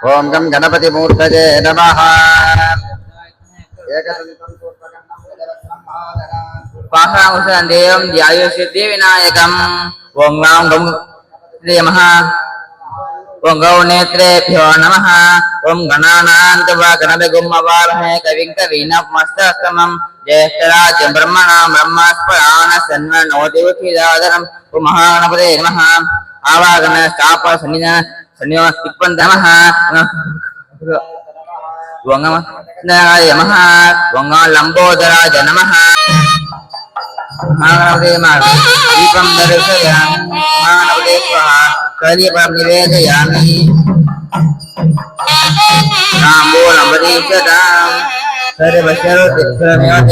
ओम गम गणपति मूर्तये नमः। वाहनदेवं ध्यायुष्यते विनायकम्। ओम नाम गम नमः। ओम गौ नेत्रेभ्यो नमः। ओम गणानान्त्वा गणपतिगुम्मवामहे कविं कवीनामस्तमं ज्येष्ठराजं ब्रह्मणां ब्रह्मस्पदान सन्मनोतिवतिदादरं महागणपते नमः। आवागन स्थाप सन्निध नमः। वंगमनाय नमः। वंग लंबोदराय नमः। दीपं दर्शयामि। महागणपते स्वाहा। कलिपं निवेदयामि। ताम्बूलं प्रदीप्यताम्। सर्वशर्वमेव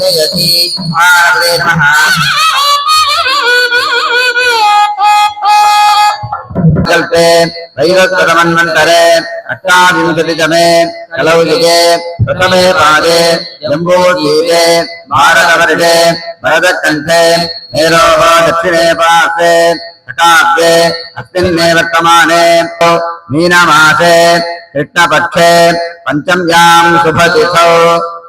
जयति। महागणपते नमः। कल्पे वैवस्वतमन्वन्तरे अष्टाविंशतितमे कलौयुगे प्रथमे पादे जम्बूद्वीपे भारतवर्षे भरतकण्ठे मेरोः दक्षिणे पार्श्वे शताब्दे अस्मिन्ने वर्तमाने मीनमासे कृष्णपक्षे पञ्चम्यां शुभतिथौ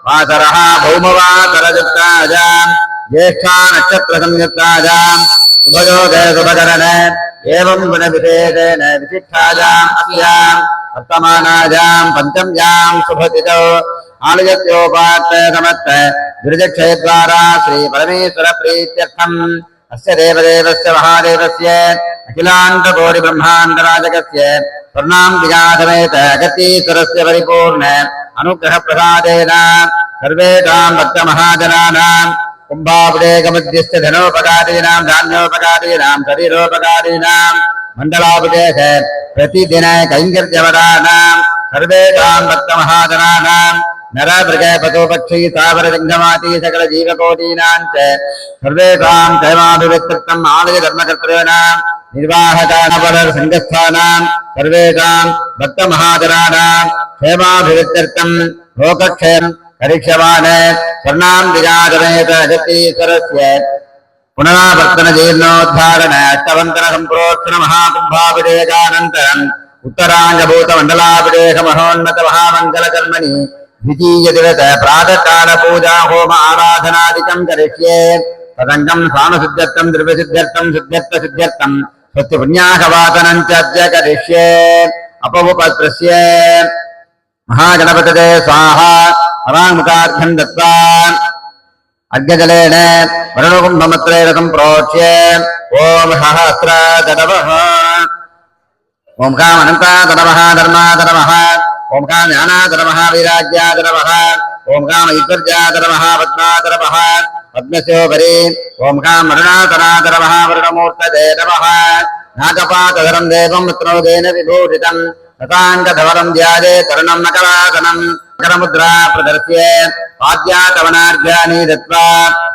वासरः भौमवासरयुक्तायां ज्येष्ठा नक्षत्रसंयुक्तायां शुभयोगे शुभकरणे एवं गुणविशेषेण विशिष्टायाम् अस्याम् वर्तमानायां पञ्चम्यां शुभतिथौ आलयस्योपात्त समस्त गिरिजक्षेद्वारा श्रीपरमेश्वरप्रीत्यर्थम् अस्य देवदेवस्य महादेवस्य अखिलाण्डकोटिब्रह्माण्डराजकस्य स्वर्णाम्बिकासमेत अगतीश्वरस्य परिपूर्ण अनुग्रहप्रसादेन सर्वेषां भक्तमहाजनानाम् कुम्भाभिषेकमध्यस्य धनोपकारीणां धान्योपकारीणां शरीरोपकारीणां मण्डलाभिषेक प्रतिदिन कैङ्कर्यवराणां सर्वेषां भक्तमहाजनानां नरमृग पशुपक्षी स्थावरजङ्गमाति सकलजीवकोटीनां च सर्वेषां क्षेमाभिवृत्त्यर्थम् आलयधर्मकर्तॄणां निर्वाहकानां सर्वेषां भक्तमहाजनानां क्षेमाभिवृत्त्यर्थं लोकक्षेमं करिष्यमाण स्वर्णाम्बिकासमेत अगतीश्वरस्य पुनरावर्तन जीर्णोद्धारण अष्टवन्तर सम्प्रोक्षण महाकुम्भाभिषेकानन्तरम् उत्तराङ्गभूतमण्डलाभिषेक महोन्नत महामङ्गलकर्मणि द्वितीय दिवस प्रातःकाल पूजा होम आराधनादिकं करिष्ये। तदङ्गं स्वामसिद्ध्यर्थं द्रव्यसिद्ध्यर्थं सिद्ध्यर्थसिद्ध्यर्थं स्वस्य पुण्याहवाचनं च अद्य करिष्ये। अपमुपत्रस्य महागणपतये स्वाहा। अवाङ्मुखार्घ्यं दत्त्वा अर्घ्यजलेन वरुणकुम्भमत्रेण सम्प्रोक्ष्य ॐ सहस्रदनवः ॐ कामनन्तादनवः धर्मादनवः ॐ कामज्ञानादनवः वैराग्यादनवः ॐ कामैश्वर्यादनवः पद्मादनवः पद्मस्योपरि ॐ कामरुणादनादनवः वरुणमूर्तये नमः। नागपातधरं देवं रत्नोदेन विभूषितम् तथाङ्गधवलं ध्याये तरुणं नकरासनं करमुद्रा प्रदर्श्य पाद्यातवनार्घ्यानि दत्त्वा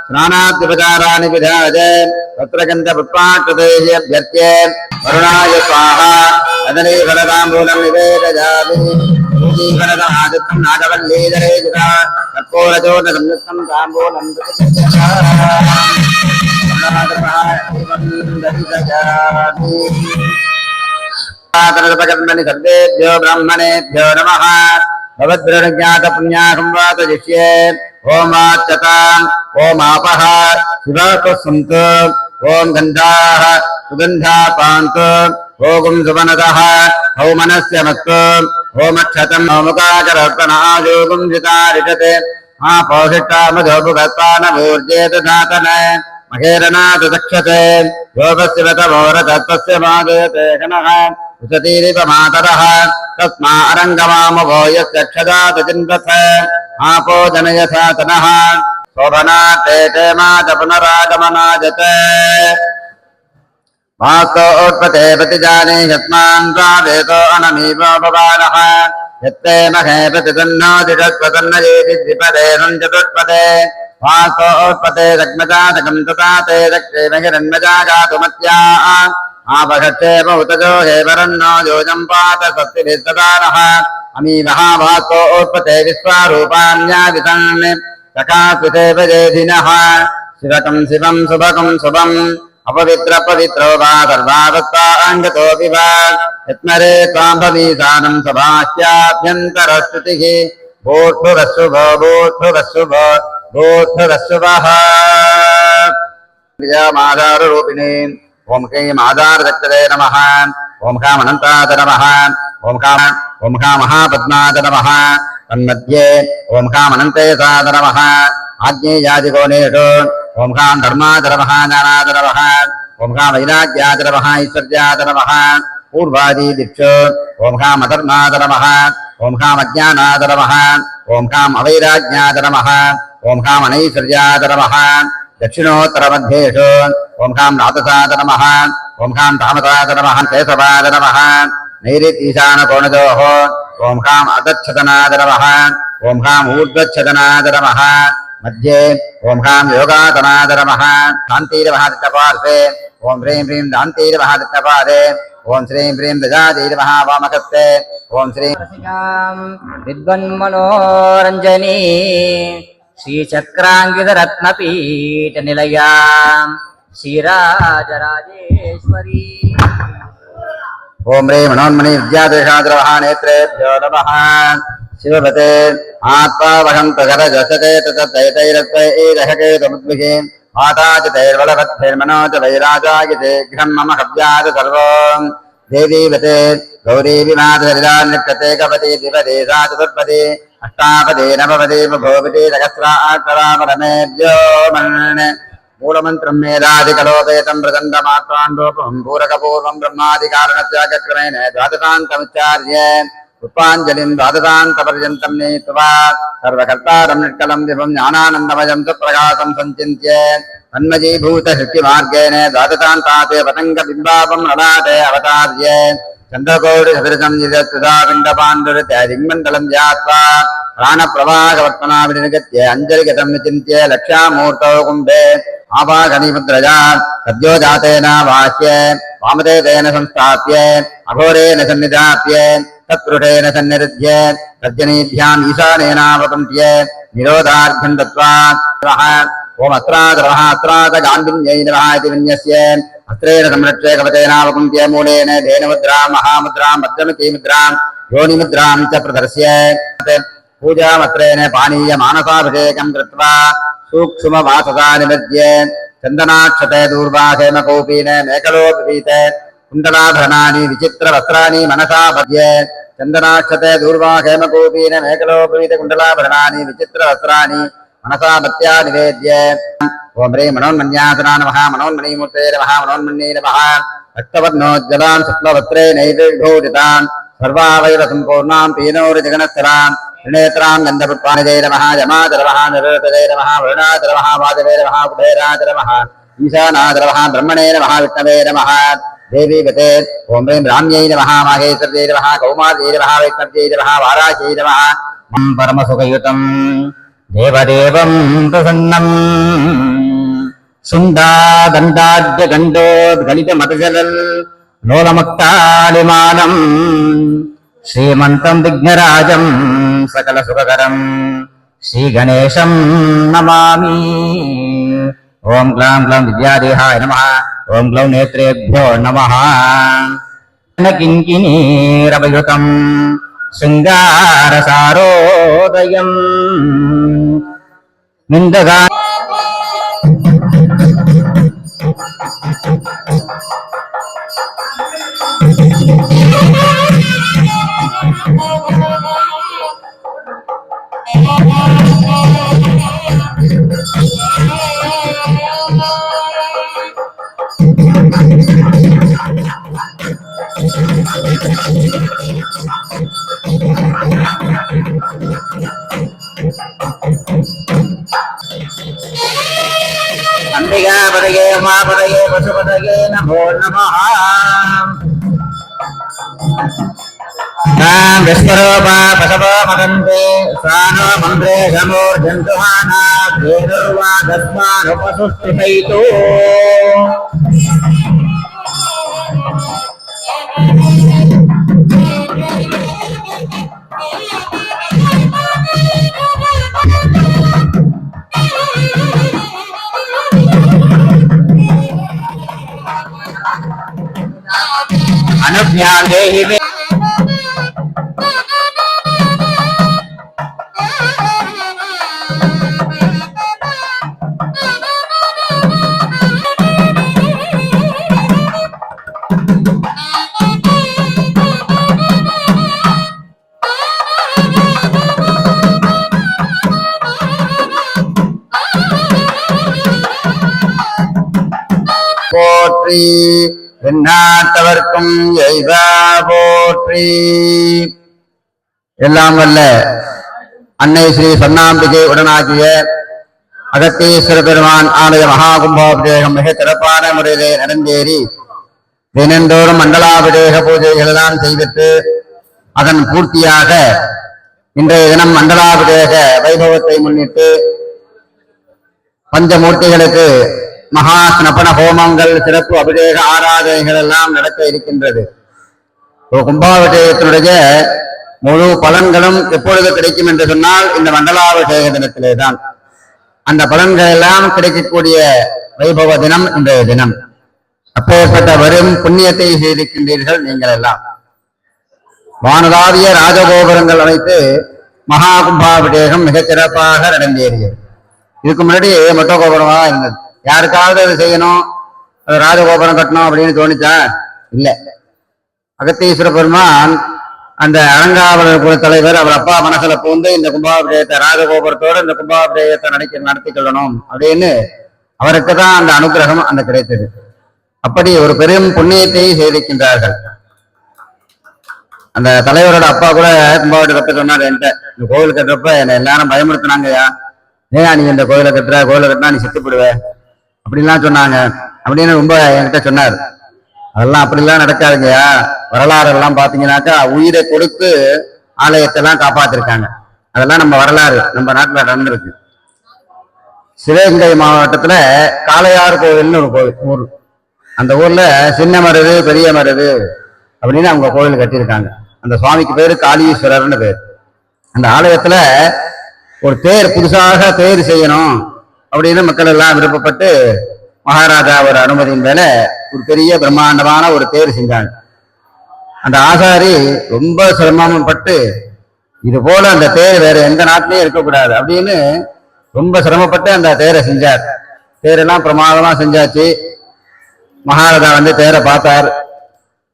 स्नानाद्युपचाराणि विधाय तत्र गन्धपुष्पाकृतेभ्यर्च्य वरुणाय स्वाहा अदनीफलताम्बूलं निवेदयामि जीवनसमायुक्तं नागवल्लीधरे जिता कर्पूरचूर्णसंयुक्तं ताम्बूलं दर्शयामि सर्वेभ्यो ब्राह्मणेभ्यो नमः भवद्भिर्ज्ञातपुण्यासंवादयिष्ये ओमाच्यताम् ओमापः शिवः ओम गन्धाः सुगन्धापान्तु ओगुं सुवनतः हौमनस्य मत्तु ओमक्षतम् ओमुकाचरर्पणायोगुं जितारिषते आपोषिष्टामधोपुगत्पानभूर्जेत धातन महेरनाथ दक्षते योगस्यवतमोरतत्वस्य मादयते गणः उसतीरिव मातरः तस्मा अरङ्गमामभो यस्य क्षदात चिन्तथ आपो जनयथा तनः शोभनाते माद पुनरागमनाजते मास्तोत्पते प्रतिजाने यस्मान् प्रावेतो अनमीवो भवानः यत्ते महे प्रतितन्नो दिषत्पतन्नयेति द्विपदे सञ्चतुष्पदे मास्तोत्पते दग्मजातकं तथा ते दक्षे महिरन्मजा गातुमत्या आपषक्षेप उतजो हेवरन्नो योजं पात सत्तिभिस्तदानः अमी महाभास्तोत्पते विश्वारूपाण्या विसन् सखासुदेव जेधिनः शिवकं शिवं शुभकं शुभम् अपवित्र पवित्रो वा सर्वावस्थाङ्गतोऽपि वा यत्मरे त्वां भवीसानं सभास्याभ्यन्तरस्तुतिः भूर्भुवस्सुभो भूर्भुवस्सुभो भूर्भुवस्सुभः प्रियमाधाररूपिणे ॐ क्लीं आधारदक्षते नमः ॐ कामनन्ताय नमः ॐ महापद्माय नमः तन्मध्ये ॐ कामनन्तेशाय नमः आज्ञेयादिकोणेषु ॐ कां धर्माय नमः ज्ञानाय नमः ॐ कां वैराग्याय नमः ऐश्वर्याय नमः पूर्वादिदिक्षु ॐ काम् अधर्माय नमः ॐ काम् अज्ञानाय नमः ॐ काम् अवैराग्याय नमः ॐ काम् अनैश्वर्याय नमः दक्षिणोत्तरमध्येषु ॐ काम् रातसाय नमः ॐ काम् तामसाय नमः केशवाय नमः नैऋत्यीशानकोणयोः ॐ काम् अधच्छदनाय नमः ॐ काम् ऊर्ध्वच्छदनाय नमः मध्ये ॐ काम् योगासनाय नमः शान्तिर्महादित्यपार्श्वे ॐ ह्रीं ह्रीं शान्तिर्महादित्यपादे ॐ श्रीं ह्रीं दजातिर्मः वामकस्ते ॐ श्रीं विद्वन्मनोरञ्जनी श्रीचक्राङ्गितरत्नपीठनिलयां श्रीराजराजेश्वरी ॐ ह्रीं मनोन्मणि विद्यादेशाद्रवः नेत्रेभ्यो नमः शिवपते आत्मावहन्तकरजसते ततैतैरत्वैरहकेतमुद्भिः माताचितैर्बलवद्भिर्मनोच वैराजायते घ्रं मम हव्यात् सर्वम् देवीवते गौरीविमातरिदान्यप्यते कपति द्विपदे सा चतुर्पदे अष्टापदे नवपदे भोपदे सहस्राक्षरामरमेभ्यो मन् मूलमन्त्रं मेधाधिकलोपेतं प्रचण्डमात्राण्डोपं पूरकपूर्वं ब्रह्मादिकारणस्याक्रमेण द्वादशान्तमुच्चार्य पुष्पाञ्जलिं द्वादशान्तपर्यन्तं नीत्वा सर्वकर्तारं निष्कलं विभुं ज्ञानानन्दमयं सुप्रकाशं सञ्चिन्त्य तन्मजीभूतसृष्टिमार्गेण द्वादशान्ताते पतङ्गबिम्बापं ललाटे अवतार्य चन्द्रकोटिसदृशं निजत्सुधापिण्डपाण्डुरित्यादिङ्मण्डलं ध्यात्वा प्राणप्रवाहवर्त्मनाभिनिगत्य अञ्जलिगतं विचिन्त्य लक्ष्यामूर्तौ कुम्भे आपाघनिमुद्रया सद्यो जातेन वाह्य वामदेवेन संस्थाप्य अघोरेण सन्निधाप्य तत्पुरुषेण सन्निरुध्य तर्जनीभ्याम् ईशानेनावपन्त्य निरोधार्घ्यं दत्त्वा ओम अस्त्रादरवः अस्त्रादगान्धिन्यै नमः इति विन्यस्य अस्त्रेण संरक्ष्य कवचेनावकुन्त्य मूलेन धेनुमुद्रां महामुद्रां मध्यमकीमुद्रां योनिमुद्रां च प्रदर्श्य पूजामत्रेण पानीयमानसाभिषेकं कृत्वा सूक्ष्मवाससा निमज्य चन्दनाक्षते दूर्वाहेमकौपीन मेकलोपीत कुण्डलाभरणानि विचित्रवस्त्राणि मनसा भज्य चन्दनाक्षते दूर्वाहेमकौपीन मेकलोपीत कुण्डलाभरणानि विचित्रवस्त्राणि मनसा भक्त्या निवेद्य ओम ह्रीं मनोन्मन्यासना नमः मनोन्मणिमूर्ते नमः मनोन्मन्ये नमः रक्तवर्णोज्ज्वलां शुक्लवस्त्रे नैर्घोषितान् सर्वावयव सम्पूर्णां पीनोरजगनस्थरान् त्रिनेत्रां गन्धपुष्पाणिजय नमः यमादरवः निरृतजय नमः वरुणादरवः वादवे नमः कुबेरादरवः ईशानादरवः ब्रह्मणे नमः विष्णवे नमः देवी गते ओम ह्रीं राम्यै नमः माहेश्वर्यै नमः कौमार्यै नमः वैष्णव्यै नमः वाराह्यै नमः परमसुखयुतम् देवदेवं प्रसन्नं सुन्दादण्डाद्यगण्डोद्गलितमतजलल् லோலமுக்தாலிமாலம் ஸ்ரீமந்தம் விக்னராஜம் சகல சுககரம் ஸ்ரீ கணேசம் நமாமி. ஓம் க்ளாம் க்ளாம் வித்யாதேகாய நமः. ஓம் க்ளௌம் நேத்ரேभ्यो நமः. கிங்கினீரபயுதம் சிங்காரசாரோதயம் நிந்தகா அம்பிகாபதயே உமாபதயே பசுபதயே நமோ நமः. விஸ்வரூபா பசவோ மகந்தே சானோ மந்திரே கமோர்ஜந்துஹானா வேணுர்வா தஸ்மானுபசுஷ்டிபைதோ. अनुज्ञां देहि मे போற்றி எந்நாட்டவர்க்கும் எய்வா போற்றி. எல்லாம் வல்ல அன்னை ஸ்ரீ சொன்னாம்பிகை உடனாகிய அகத்தீஸ்வர பெருமான் ஆலய மகா கும்பாபிஷேகம் மிக சிறப்பான முறையிலே நடந்தேறி தினந்தோறும் மண்டலாபிஷேக பூஜைகள் எல்லாம் செய்துட்டு அதன் பூர்த்தியாக இன்றைய தினம் மண்டலாபிஷேக வைபவத்தை முன்னிட்டு பஞ்சமூர்த்திகளுக்கு மகா ஸ்னபன ஹோமங்கள் சிறப்பு அபிஷேக ஆராதனைகள் எல்லாம் நடக்க இருக்கின்றது. கும்பாபிஷேகத்தினுடைய முழு பலன்களும் எப்பொழுது கிடைக்கும் என்று சொன்னால் இந்த மண்டலாபிஷேக தினத்திலே தான். அந்த பலன்கள் எல்லாம் கிடைக்கக்கூடிய வைபவ தினம் இன்றைய தினம். அப்பேற்பட்ட வரும் புண்ணியத்தை செய்திருக்கின்றீர்கள் நீங்கள் எல்லாம். வானதாவிய ராஜகோபுரங்கள் அமைத்து மகா கும்பாபிஷேகம் மிகச் சிறப்பாக நடந்தேறியது. இதுக்கு முன்னாடி மொட்டை கோபுரமாக இருந்தது. யாருக்காவது அது செய்யணும், ராஜகோபுரம் கட்டணும் அப்படின்னு தோணிச்சா? இல்லை. அகத்தீஸ்வர பெருமான் அந்த அலங்காவலர் குழு தலைவர் அவர் அப்பா மனசுல பூந்து இந்த கும்பாபிஷேகத்தை ராஜகோபுரத்தோடு இந்த கும்பாபிஷேகத்தை நடத்தி கொள்ளணும் அப்படின்னு அவருக்கு தான் அந்த அனுகிரகம் அந்த கிடைத்தது. அப்படி ஒரு பெரும் புண்ணியத்தை செய்திருக்கின்றார்கள். அந்த தலைவரோட அப்பா கூட கும்பாபிஷேகம் கட்ட சொன்னார் என்கிட்ட. இந்த கோவில் கட்டுறப்ப என்னை எல்லாரும் பயமுறுத்தினாங்கய்யா, ஏன் நீ இந்த கோவிலை கட்டுற, கோவிலை கட்டினா நீ செத்துப்படுவ அப்படின்லாம் சொன்னாங்க அப்படின்னு ரொம்ப என்கிட்ட சொன்னார். அதெல்லாம் அப்படிலாம் நடக்காதுங்கய்யா. வரலாறு எல்லாம் பாத்தீங்கன்னாக்கா உயிரை கொடுத்து ஆலயத்தை எல்லாம் காப்பாத்திருக்காங்க. அதெல்லாம் நம்ம வரலாறு நம்ம நாட்டுல நடந்திருக்கு. சிவகங்கை மாவட்டத்துல காளையார் கோவில்னு ஒரு கோவில் ஊர். அந்த ஊர்ல சின்ன மருது பெரிய மருது அப்படின்னு அவங்க கோவில் கட்டியிருக்காங்க. அந்த சுவாமிக்கு பேரு காளீஸ்வரர்னு பேர். அந்த ஆலயத்துல ஒரு தேர் புதுசாக தேர் செய்யணும் அப்படின்னு மக்கள் எல்லாம் விருப்பப்பட்டு மகாராஜா ஒரு அனுமதியின் மேல ஒரு பெரிய பிரம்மாண்டமான ஒரு தேர் செஞ்சாங்க. அந்த ஆசாரி ரொம்ப சிரமப்பட்டு இது போல அந்த தேர் வேற எந்த நாட்டிலையும் இருக்கக்கூடாது அப்படின்னு ரொம்ப சிரமப்பட்டு அந்த தேரை செஞ்சார். தேரெல்லாம் பிரமாதமா செஞ்சாச்சு. மகாராஜா வந்து தேரை பார்த்தார்.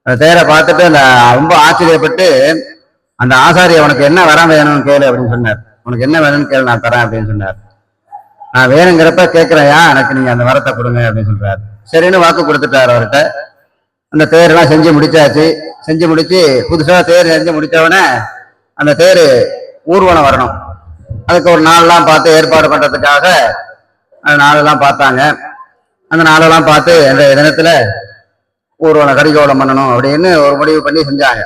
அந்த தேரை பார்த்துட்டு அந்த ரொம்ப ஆச்சரியப்பட்டு அந்த ஆசாரி உனக்கு என்ன வரம் வேணும்னு கேளு அப்படின்னு சொன்னார். உனக்கு என்ன வேணும்னு கேளு, நான் தரேன் அப்படின்னு சொன்னார். நான் வேணுங்கிறப்ப கேட்கிறேயா, எனக்கு நீங்க அந்த வரத்தை கொடுங்க அப்படின்னு சொல்றாரு. சரின்னு வாக்கு கொடுத்துட்டாரு அவர்கிட்ட. அந்த தேரெல்லாம் செஞ்சு முடிச்சாச்சு. செஞ்சு முடிச்சு புதுசா தேர் செஞ்சு முடிச்சவொடனே அந்த தேர் ஊர்வலம் வரணும். அதுக்கு ஒரு நாளெல்லாம் பார்த்து ஏற்பாடு பண்றதுக்காக அந்த நாளெல்லாம் பார்த்தாங்க. அந்த நாளெல்லாம் பார்த்து அந்த தினத்துல ஊர்வலம் கரிகோலம் பண்ணணும் அப்படின்னு ஒரு முடிவு பண்ணி செஞ்சாங்க.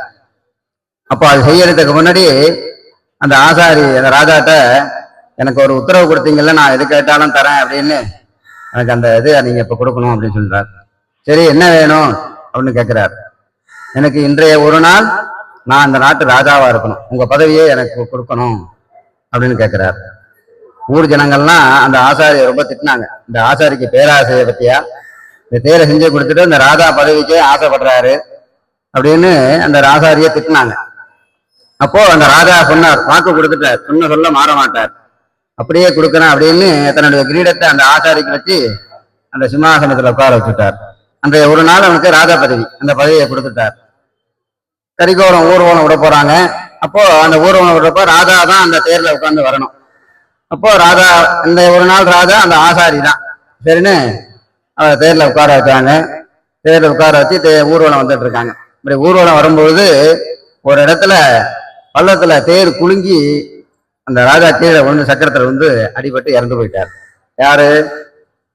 அப்போ அது செய்யறதுக்கு முன்னாடி அந்த ஆசாரி அந்த ராஜாட்ட எனக்கு ஒரு உத்தரவு கொடுத்தீங்கல்ல, நான் எது கேட்டாலும் தரேன் அப்படின்னு, எனக்கு அந்த இது நீங்க இப்ப கொடுக்கணும் அப்படின்னு சொல்றாரு. சரி என்ன வேணும் அப்படின்னு கேட்கிறாரு. எனக்கு இன்றைய ஒரு நாள் நான் அந்த நாட்டு ராஜாவா இருக்கணும், உங்க பதவியே எனக்கு கொடுக்கணும் அப்படின்னு கேட்கிறார். ஊர் ஜனங்கள்லாம் அந்த ஆசாரியை ரொம்ப திட்டினாங்க. இந்த ஆசாரிக்கு பேராசையை பத்தியா, இந்த தேரை செஞ்சு கொடுத்துட்டு இந்த ராஜா பதவிக்கே ஆசைப்படுறாரு அப்படின்னு அந்த ஆசாரியை திட்டினாங்க. அப்போ அந்த ராஜா சொன்னார், வாக்கு கொடுத்துட்டார், சொன்ன சொல்ல மாற மாட்டார், அப்படியே கொடுக்கணும் அப்படின்னு தன்னுடைய கிரீடத்தை அந்த ஆசாரிக்கு வச்சு அந்த சிம்மாசனத்துல உட்கார வச்சுட்டார். அன்றைய ஒரு நாள் அவனுக்கு ராஜா பதவி, அந்த பதவியை கொடுத்துட்டார். கரிகோரம் ஊர்வலம் விட போறாங்க. அப்போ அந்த ஊர்வலம் விடுறப்ப ராஜா தான் அந்த தேர்ல உட்கார்ந்து வரணும். அப்போ ராஜா, இந்த ஒரு நாள் ராஜா அந்த ஆசாரி தான் சரின்னு அவர் தேர்ல உட்கார வச்சாங்க. தேர்ல உட்கார வச்சு ஊர்வலம் வந்துட்டு இருக்காங்க. இப்படி ஊர்வலம் வரும்பொழுது ஒரு இடத்துல பள்ளத்துல தேர் குலுங்கி அந்த ராஜா கீழே விழுந்து சக்கரத்துல வந்து அடிபட்டு இறந்து போயிட்டார். யாரு?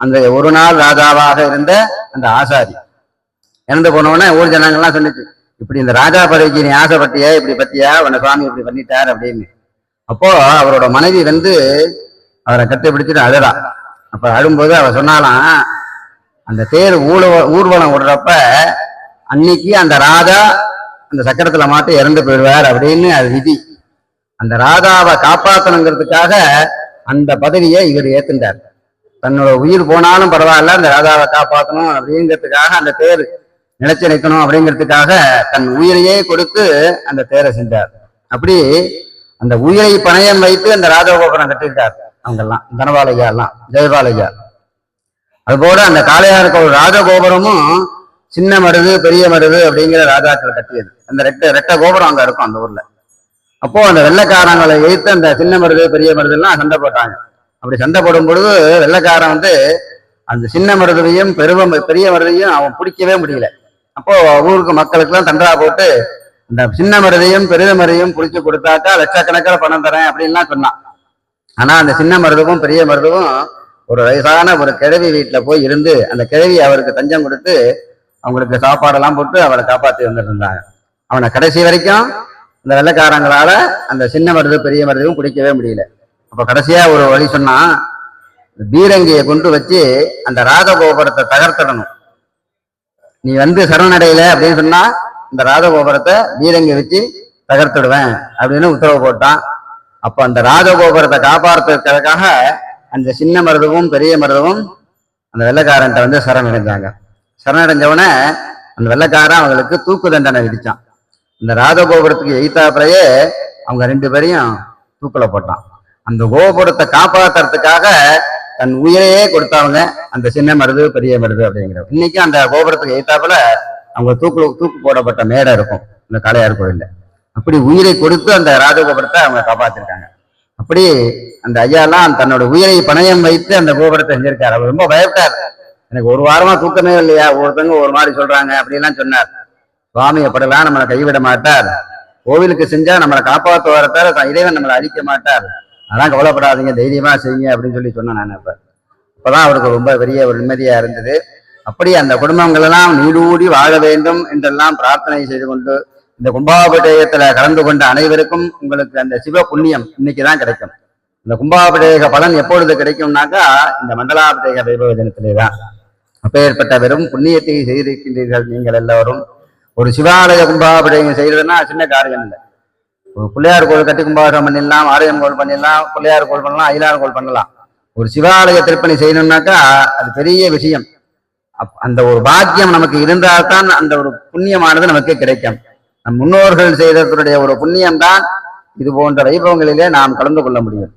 அந்த ஒரு நாள் ராஜாவாக இருந்த அந்த ஆசாரி இறந்து போனவொடனே ஊர் ஜனங்கள்லாம் சொன்னிச்சு, இப்படி இந்த ராஜா பதவிக்கு நீ ஆசைப்பட்டியா, இப்படி பத்தியா, உன்னை சுவாமி இப்படி பண்ணிட்டார் அப்படின்னு. அப்போ அவரோட மனைவி வந்து அவரை கட்டி பிடிச்சிட்டு அழுறா. அப்ப அழும்போது அவ சொன்னாலாம், அந்த தேர் ஊர்வலம் விடுறப்ப அன்னைக்கு அந்த ராஜா அந்த சக்கரத்துல மாட்டி இறந்து போயிடுவார் அப்படின்னு அது விதி. அந்த ராஜாவை காப்பாற்றணுங்கிறதுக்காக அந்த பதவியை இவர் ஏத்துட்டார். தன்னோட உயிர் போனாலும் பரவாயில்ல, அந்த ராஜாவை காப்பாற்றணும் அப்படிங்கிறதுக்காக, அந்த தேர் நிலைச்சு நிற்கணும் அப்படிங்கிறதுக்காக தன் உயிரையே கொடுத்து அந்த தேரை செஞ்சார். அப்படி அந்த உயிரை பணயம் வைத்து அந்த ராஜகோபுரம் கட்டியிருக்கார். அவங்கெல்லாம் தனபாலையா எல்லாம், ஜெயபாலையா. அதுபோல அந்த காளையாருக்கு ஒரு ராஜகோபுரமும் சின்ன மருது பெரிய மருது அப்படிங்கிற ராஜாக்கள் கட்டியது. அந்த ரெட்ட கோபுரம் அங்க இருக்கும் அந்த ஊர்ல. அப்போ அந்த வெள்ளைக்காரங்களை எதிர்த்து அந்த சின்ன மருது பெரிய மருது எல்லாம் சண்டை போட்டாங்க. அப்படி சண்டை போடும் பொழுது வெள்ளைக்காரன் வந்து அந்த சின்ன மருதையும் பெரிய மருதையும் அவன் பிடிக்கவே முடியல. அப்போ ஊருக்கு மக்களுக்கு எல்லாம் தண்டா போட்டு இந்த சின்ன மருதையும் பெரிய மருதையும் பிடிச்சு கொடுத்தாக்கா லட்சக்கணக்கில் பணம் தரேன் அப்படின்லாம் சொன்னான். ஆனா அந்த சின்ன மருதுவும் பெரிய மருதுவும் ஒரு வயசான ஒரு கிழவி வீட்டுல போய் இருந்து அந்த கிழவி அவருக்கு தஞ்சம் கொடுத்து அவங்களுக்கு சாப்பாடெல்லாம் போட்டு அவரை காப்பாற்றி வந்துட்டு இருந்தாங்க. அவனை கடைசி வரைக்கும் இந்த வெள்ளைக்காரங்களால அந்த சின்ன மருது பெரிய மருதும் பிடிக்கவே முடியல. அப்ப கடைசியா ஒரு வழி சொன்னா, பீரங்கியை கொண்டு வச்சு அந்த ராஜகோபுரத்தை தகர்த்திடணும், நீ வந்து சரணடையில அப்படின்னு சொன்னா இந்த ராஜகோபுரத்தை பீரங்கி வச்சு தகர்த்திடுவேன் அப்படின்னு உத்தரவு போட்டான். அப்ப அந்த ராஜகோபுரத்தை காப்பாற்றுறதுக்காக அந்த சின்ன மருதுவும் பெரிய மருதுவும் அந்த வெள்ளைக்காரன்ட்ட வந்து சரணடைஞ்சாங்க. சரணடைஞ்சவன அந்த வெள்ளைக்காரன் அவங்களுக்கு தூக்கு தண்டனை விதிச்சான். இந்த ராஜகோபுரத்துக்கு எய்த்தாப்புறையே அவங்க 2 பேரையும் தூக்குல போட்டான். அந்த கோபுரத்தை காப்பாத்துறதுக்காக தன் உயிரையே கொடுத்தவங்க அந்த சின்ன மருது பெரிய மருது அப்படிங்கிற. இன்னைக்கு அந்த கோபுரத்துக்கு எய்த்தாப்புல அவங்க தூக்கு போடப்பட்ட மேடை இருக்கும் இந்த காளையார் கோயில்ல. அப்படி உயிரை கொடுத்து அந்த ராஜகோபுரத்தை அவங்க காப்பாத்திருக்காங்க. அப்படி அந்த ஐயாலாம் தன்னோட உயிரை பணயம் வைத்து அந்த கோபுரத்தை செஞ்சிருக்காரு. அவர் ரொம்ப பயப்பட்டார். எனக்கு ஒரு வாரமா தூக்கமே இல்லையா, ஒருத்தவங்க ஒரு மாதிரி சொல்றாங்க அப்படிலாம் சொன்னார். சுவாமி எப்படிலாம் நம்மளை கைவிட மாட்டார், கோவிலுக்கு செஞ்சா நம்மளை காப்பாற்ற வரத்தார், இறைவன் நம்மளை அழிக்க மாட்டார், அதெல்லாம் கவலைப்படாதீங்க, தைரியமா செய்யுங்க அப்படின்னு சொல்லி சொன்னேன் நான். அப்பதான் அவருக்கு ரொம்ப பெரிய ஒரு நிம்மதியா இருந்தது. அப்படி அந்த குடும்பங்கள் எல்லாம் நீடூடி வாழ வேண்டும் என்றெல்லாம் பிரார்த்தனை செய்து கொண்டு இந்த கும்பாபிஷேகத்துல கலந்து கொண்ட அனைவருக்கும் உங்களுக்கு அந்த சிவ புண்ணியம் இன்னைக்குதான் கிடைக்கும். இந்த கும்பாபிஷேக பலன் எப்பொழுது கிடைக்கும்னாக்கா இந்த மண்டலாபிஷேக வைபவ தினத்திலேதான். அப்பேற்பட்ட வெறும் புண்ணியத்தை செய்திருக்கின்றீர்கள் நீங்கள் எல்லாரும். ஒரு சிவாலய கும்பாபிஷேகம் செய்யறதுன்னா சின்ன காரியம் இல்லை. ஒரு பிள்ளையார் கோவில் கட்டி கும்பாபிஷேகம் பண்ணிடலாம், ஆலயம் கோவில் பண்ணிடலாம், பிள்ளையார் கோவில் பண்ணலாம், ஐலார் கோவில் பண்ணலாம். ஒரு சிவாலய திருப்பணி செய்யணும்னாக்கா அது பெரிய விஷயம். அந்த ஒரு பாக்கியம் நமக்கு இருந்தால்தான் அந்த ஒரு புண்ணியமானது நமக்கு கிடைக்கும். நம் முன்னோர்கள் செய்ததனுடைய ஒரு புண்ணியம்தான் இது போன்ற வைபவங்களிலே நாம் கலந்து கொள்ள முடியும்.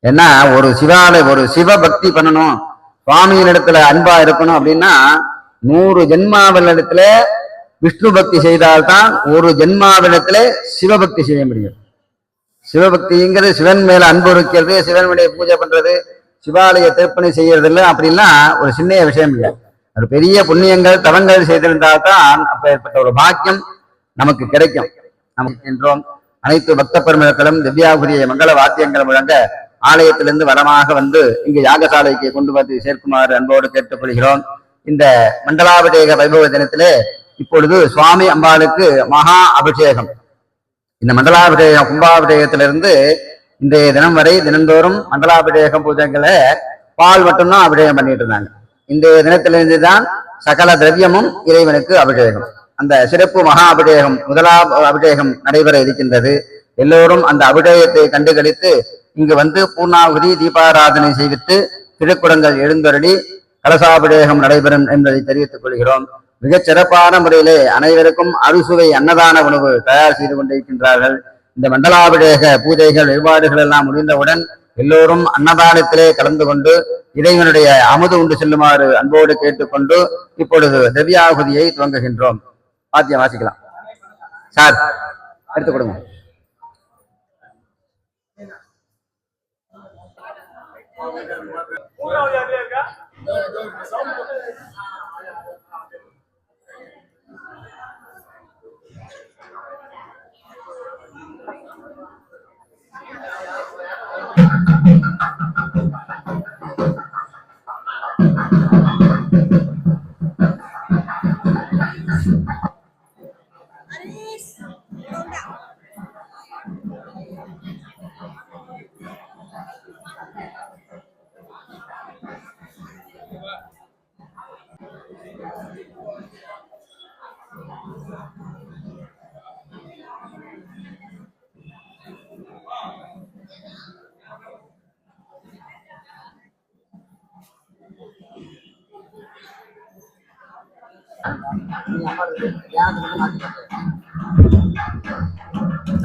ஏன்னா ஒரு சிவ பக்தி பண்ணணும், சுவாமியினிடத்துல அன்பா இருக்கணும் அப்படின்னா 100 ஜென்மாவினிடத்துல விஷ்ணு பக்தி செய்தால்தான் ஒரு ஜென்மாவிடத்துல சிவபக்தி செய்ய முடியும். சிவபக்திங்கிறது சிவன் மேல அன்பு இருக்கிறது, சிவனுடைய பூஜை பண்றது, சிவாலய திருப்பணி செய்யறது இல்லை அப்படின்னா ஒரு சின்ன விஷயம் இல்லை. ஒரு பெரிய புண்ணியங்கள் தவங்கள் செய்திருந்தால்தான் அப்பேற்பட்ட ஒரு பாக்கியம் நமக்கு கிடைக்கும். நமக்கு என்றோம் அனைத்து பக்த பெருமக்களும் திவ்யாபுரிய மங்கள வாத்தியங்கள் முழங்க ஆலயத்திலிருந்து வரமாக வந்து இங்கு யாகசாலைக்கு கொண்டு வந்து சேர்க்குமாறு அன்போடு கேட்டுக்கொள்கிறோம். இந்த மண்டலாபிஷேக வைபவ தினத்திலே இப்பொழுது சுவாமி அம்பாளுக்கு மகா அபிஷேகம். இந்த மண்டலாபிஷேகம் கும்பாபிஷேகத்திலிருந்து இன்றைய தினம் வரை தினந்தோறும் மண்டலாபிஷேகம் பூஜைகளை பால் மட்டும்தான் அபிஷேகம் பண்ணிட்டு இருந்தாங்க. இன்றைய தினத்திலிருந்து தான் சகல திரவியமும் இறைவனுக்கு அபிஷேகம். அந்த சிறப்பு மகா அபிஷேகம் முதலாவது அபிஷேகம் நடைபெற இருக்கின்றது. எல்லோரும் அந்த அபிஷேகத்தை கண்டுகளித்து இங்கு வந்து பூர்ணாகுதி தீபாராதனை செய்வித்து திருக்குடங்கள் எழுந்தருளி கலசாபிஷேகம் நடைபெறும் என்பதை தெரிவித்துக் கொள்கிறோம். மிகச் சிறப்பான முறையிலே அனைவருக்கும் அறுசுவை அன்னதான உணவு தயார் செய்து கொண்டிருக்கின்றார்கள். இந்த மண்டலாபிஷேக பூஜைகள் வழிபாடுகள் எல்லாம் முடிந்தவுடன் எல்லோரும் அன்னதானத்திலே கலந்து கொண்டு இறைவனுடைய அமுது உண்டு செல்லுமாறு அன்போடு கேட்டுக்கொண்டு இப்பொழுது திவ்யாகுதியை துவங்குகின்றோம். வாத்தியம் வாசிக்கலாம் சார், எடுத்துக் கொடுங்க.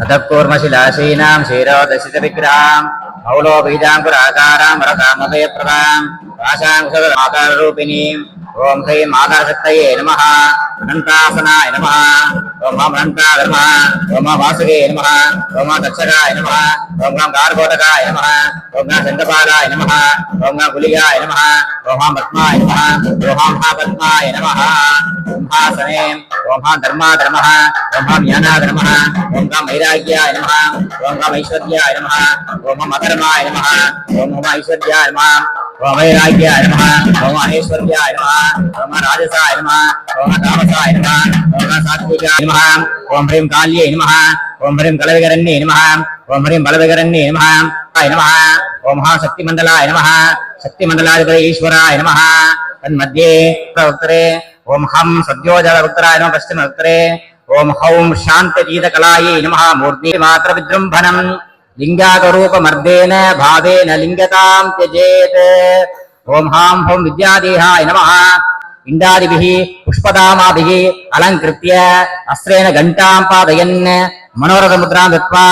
अतःकूर्मशिलाशीनां क्षीरोदशितविग्रहां मौलोबीजाङ्कुराकारां वरकामभयप्रदां पाशाङ्कुशमाकाररूपिणीं ओं ह्रीं आकारशक्तये नमः अनन्तासनाय नमः ओं मां अनन्ताय नमः ओं मां वासुके नमः ओं मां दक्षकाय नमः ओं मां गार्गोटकाय नमः ओं मां चन्द्रपालाय नमः ओं मां कुलियाय नमः ओं मां पद्माय नमः ओं मां महापद्माय नमः सिंहासने ओं मां धर्माय नमः ओं मां ज्ञानाय नमः ओं मां वैराग्याय नमः ओं मां ऐश्वर्याय नमः ओं मां अधर्माय नमः ओं मां ऐश्वर्याय नमः ओं वैराग्याय नमः ओं ऐश्वर्याय नमः ओं राजसाय नमः ओं तामसाय नमः ओं सात्विकाय नमः ओं ह्रीं काल्ये नमः ओं ह्रीं कलविकरण्ये नमः ओं ह्रीं बलविकरण्ये नमः नमः ओं महाशक्तिमण्डलाय नमः शक्तिमण्डलाधिपति ईश्वराय नमः तन्मध्ये उत्तरे ओं हं सद्योजलवक्त्राय नमः पश्चिमोत्तरे ओं हौं शान्तिगीतकलायै नमः मूर्तिमात्रविजृम्भणं लिङ्गाकरूपमर्देन भावेन लिङ्गतां त्यजेत् ओं हां हौं विद्यादेहाय नमः इण्डादिभिः पुष्पदामाभिः अलङ्कृत्य अस्त्रेण घण्टां पादयन् मनोरथमुद्रां दत्त्वा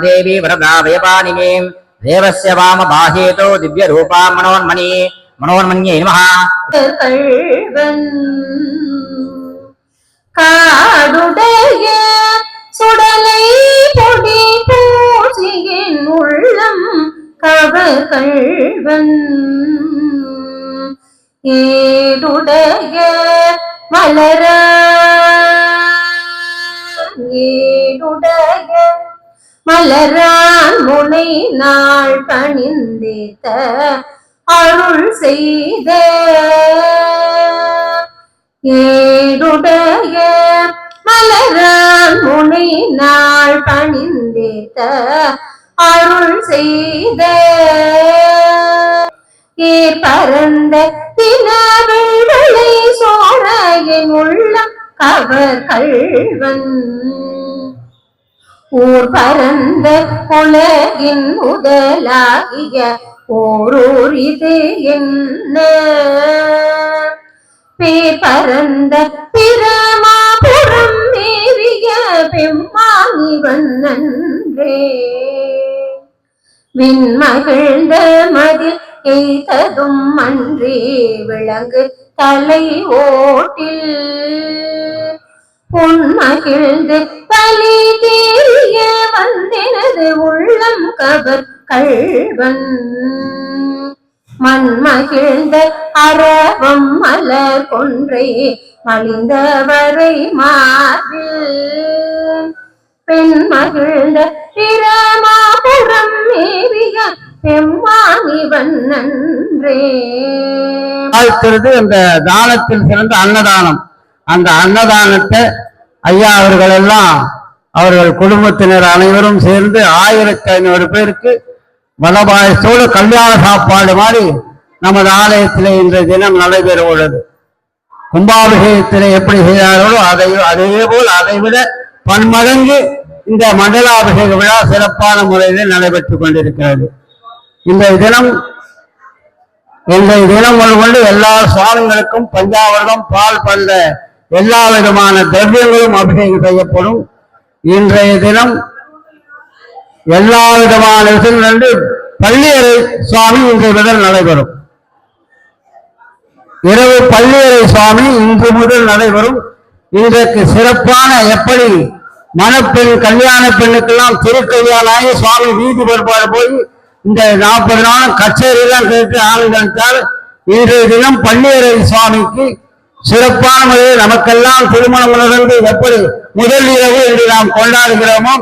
देवी वरदा वयपानिनीं देवस्य वाम बाहेतो दिव्यरूपां मनोन्मन्ये नमः காடுடைய சுடலை பொடி பூசியின் உள்ளம் கவகள்வன் ஏடுடைய மலரான் முனை நாள் பணிந்தேத்த அருள் செய்த ஏடுடைய மலரான் முனை நாள் பணிந்தேத்த அருள் செய்த ஏர் பரந்த தினவிழை சோழகின் உள்ளம் கவர் கள்வன் ஊர் பரந்த உலகின் முதலாகிய ஓரூர் இது என்ன பேர் பரந்த பிரமாபுரம் மேவிய பெம்மானிவன் நன்றே விண்மகிழ்ந்த மதில் எய்ததும் அன்றே விளங்கு தலை ஓட்டில் பொன்மகிழ்ந்து பலி தேறிய வந்தெனது உள்ளம் கவர் கள்வன் மண்மகிழ்ந்த அரவம் மலர் கொன்றை மலிந்தவரை மார்பில் பெண் மகிழ்ந்த பிரமாபுரம் மேவிய பெம்மானிவன் நன்றே. இந்த தானத்தில் சிறந்த அன்னதானம். அந்த அன்னதானத்தை ஐயா அவர்கள் எல்லாம் அவர்கள் குடும்பத்தினர் அனைவரும் சேர்ந்து 1500 பேருக்கு வலபாயத்தோடு கல்யாண சாப்பாடு மாதிரி நமது ஆலயத்தில் இன்றைய தினம் நடைபெற உள்ளது. கும்பாபிஷேகத்திலே எப்படி செய்தார்களோ அதே போல் அதைவிட பன்மடங்கு இந்த மண்டலாபிஷேக விழா சிறப்பான முறையில் நடைபெற்றுக் கொண்டிருக்கிறது. இன்றைய தினம் கொண்டு எல்லா சுவாமிகளுக்கும் பஞ்சாமிர்தம் பால் பண்ட எல்லா விதமான திரவியங்களும் அபிஷேகம் செய்யப்படும். இன்றைய தினம் எல்லா விதமான விஷயங்கள் பள்ளியறை சுவாமி இன்றைய முதல் நடைபெறும். இரவு பள்ளியறை சுவாமி இன்று முதல் நடைபெறும். இன்றைக்கு சிறப்பான எப்படி மணப்பெண் கல்யாண பெண்ணுக்கெல்லாம் திருக்கல்யாணம் சுவாமி வீதி பொறுப்பாடு போய் இந்த 40 நாளும் கச்சேரியெல்லாம் கேட்டு ஆனந்தால் இன்றைய தினம் பள்ளியறை சுவாமிக்கு சிறப்பான முறையில் நமக்கெல்லாம் திருமணம் நடந்து எப்படி முதல் இரவு என்று நாம் கொண்டாடுகிறோமோ